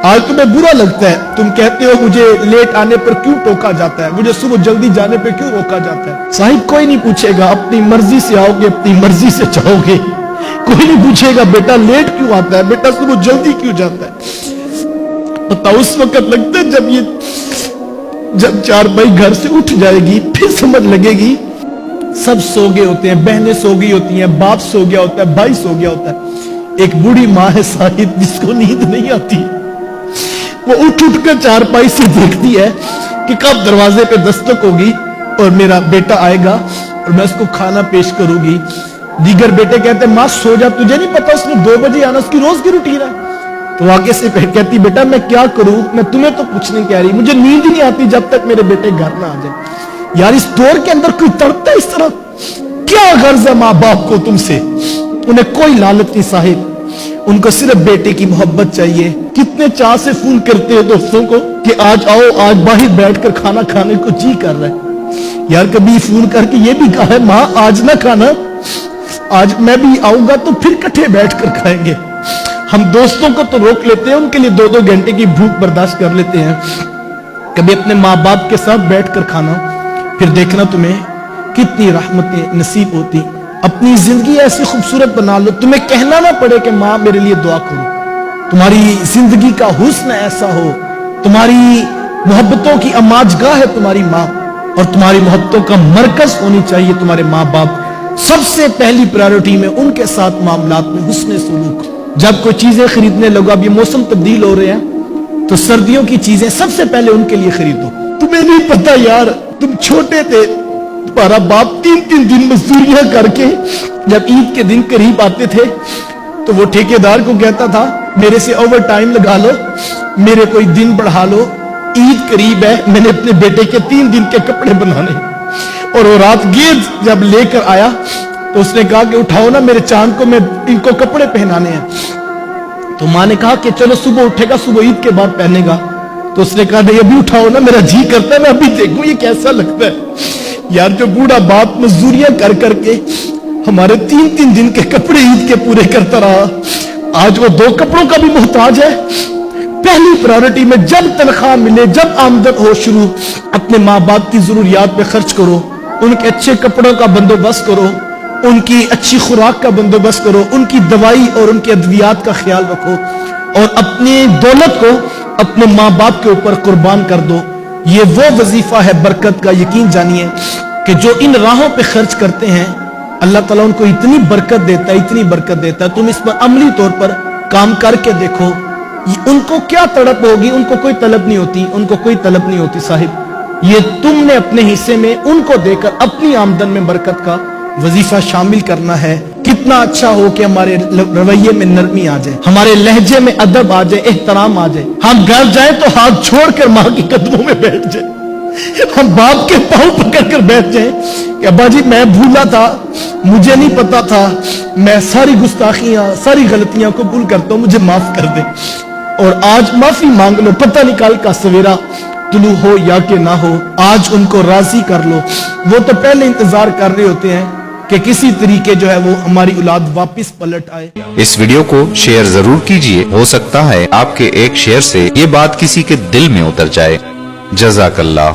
आज तुम्हें बुरा लगता है, तुम कहते हो मुझे लेट आने पर क्यों टोका जाता है, मुझे सुबह जल्दी जाने पर क्यों रोका जाता है। साहिब कोई नहीं पूछेगा, अपनी मर्जी से आओगे, अपनी मर्जी से जाओगे। कोई नहीं पूछेगा बेटा लेट क्यों आता है, बेटा सुबह जल्दी क्यों जाता है। पता उस वक्त लगता है जब चारपाई घर से उठ जाएगी, फिर समझ लगेगी सब सो गए होते हैं, बहनें सो गई होती हैं, बाप सो गया होता है, भाई सो गया होता है। एक बूढ़ी माँ है साहिब जिसको नींद नहीं आती, वो उठ कर चारपाई से देखती है कि कब दरवाजे पे दस्तक होगी और मेरा बेटा आएगा और मैं उसको खाना पेश करूंगी। दीगर बेटे कहते हैं माँ सो जा, तुझे नहीं पता उसने 2 बजे आना, उसकी रोज की रूटीन है। तो आगे से कहती बेटा मैं क्या करूं, मैं तुम्हें तो कुछ नहीं कह रही, मुझे नींद ही नहीं आती जब तक मेरे बेटे घर ना आ जाए। यार इस दौर के अंदर कोई तड़पता है इस तरह? क्या गर्ज है माँ बाप को तुमसे? उन्हें कोई लालच नहीं साहिब, उनको सिर्फ बेटे की मोहब्बत चाहिए। कितने चाह से फोन करते हैं दोस्तों को कि आज आओ, आज बाहर बैठकर खाना खाने को जी कर रहा है। यार कभी फोन करके ये भी कहा है माँ आज ना खाना, आज मैं भी आऊंगा तो फिर इकट्ठे बैठकर खाएंगे। हम दोस्तों को तो रोक लेते हैं, उनके लिए 2-2 घंटे की भूख बर्दाश्त कर लेते हैं। कभी अपने माँ बाप के साथ बैठकर खाना, फिर देखना तुम्हें कितनी रहमतें नसीब होती। अपनी जिंदगी ऐसी खूबसूरत बना लो, तुम्हें कहना ना पड़े कि माँ मेरे लिए दुआ करो। तुम्हारी जिंदगी का हुस्न ऐसा हो, तुम्हारी मोहब्बतों की अमाजगाह है तुम्हारी माँ, और तुम्हारी मोहब्बतों का मरकज होनी चाहिए तुम्हारे माँ बाप। सबसे पहली प्रायोरिटी में उनके साथ मामलात में हुस्न सुलूक। जब कोई चीजें खरीदने लगो, अब ये मौसम तब्दील हो रहे हैं तो सर्दियों की चीजें सबसे पहले उनके लिए खरीदो। तुम्हें नहीं पता यार, तुम छोटे थे, तुम्हारा बाप 3-3 दिन मजदूरियां करके जब ईद के दिन करीब आते थे तो वो ठेकेदार को कहता था मेरे से ओवर टाइम लगा लो, मेरे कोई दिन बढ़ा लो, ईद करीब है, मैंने अपने बेटे के 3 दिन के कपड़े बनाने। और वो रात गेज जब लेकर आया तो उसने कहा कि उठाओ ना मेरे चांद को, मैं इनको कपड़े पहनाने हैं। तो माँ ने कहा कि चलो सुबह उठेगा, सुबह ईद के बाद पहनेगा। तो उसने कहा नहीं अभी उठाओ ना, मेरा जी करता है मैं अभी देखूं ये कैसा लगता है। यार जो बूढ़ा बाप मजदूरियां कर करके हमारे 3-3 दिन के कपड़े ईद के पूरे करता रहा, आज वो 2 कपड़ों का भी मोहताज है। पहली प्रायोरिटी में जब तनख्वाह मिले, जब आमदन हो शुरू, अपने माँ बाप की जरूरियात पे खर्च करो, उनके अच्छे कपड़ों का बंदोबस्त करो, उनकी अच्छी खुराक का बंदोबस्त करो, उनकी दवाई और उनकी अद्वियात का ख्याल रखो, और अपनी दौलत को अपने माँ बाप के ऊपर कुर्बान कर दो। ये वो वजीफा है बरकत का। यकीन जानिए कि जो इन राहों पे खर्च करते हैं अल्लाह ताला उनको इतनी बरकत देता है, इतनी बरकत देता है। तुम इस पर अमली तौर पर काम करके देखो, उनको क्या तड़प होगी, उनको कोई तलब नहीं होती, उनको कोई तलब नहीं होती साहिब। ये तुमने अपने हिस्से में उनको देकर अपनी आमदन में बरकत का वजीफा शामिल करना है। कितना अच्छा हो कि हमारे रवैये में नरमी आ जाए, हमारे लहजे में अदब आ जाए, एहतराम आ जाए। हम घर जाए तो हाथ छोड़कर माँ के कदमों में बैठ जाए, हम बाप के पांव पकड़कर बैठ जाए कि अब्बा जी मैं भूला था, मुझे नहीं पता था, मैं सारी गुस्ताखियां सारी गलतियां कबूल करता हूं, मुझे माफ कर दे। और आज माफी मांग लो, पता नहीं कल का सवेरा तुलू हो या कि ना हो, आज उनको राजी कर लो। वो तो पहले इंतजार कर रहे होते हैं कि किसी तरीके जो है वो हमारी औलाद वापस पलट आए। इस वीडियो को शेयर जरूर कीजिए, हो सकता है आपके एक शेयर से ये बात किसी के दिल में उतर जाए। जज़ाकल्लाह।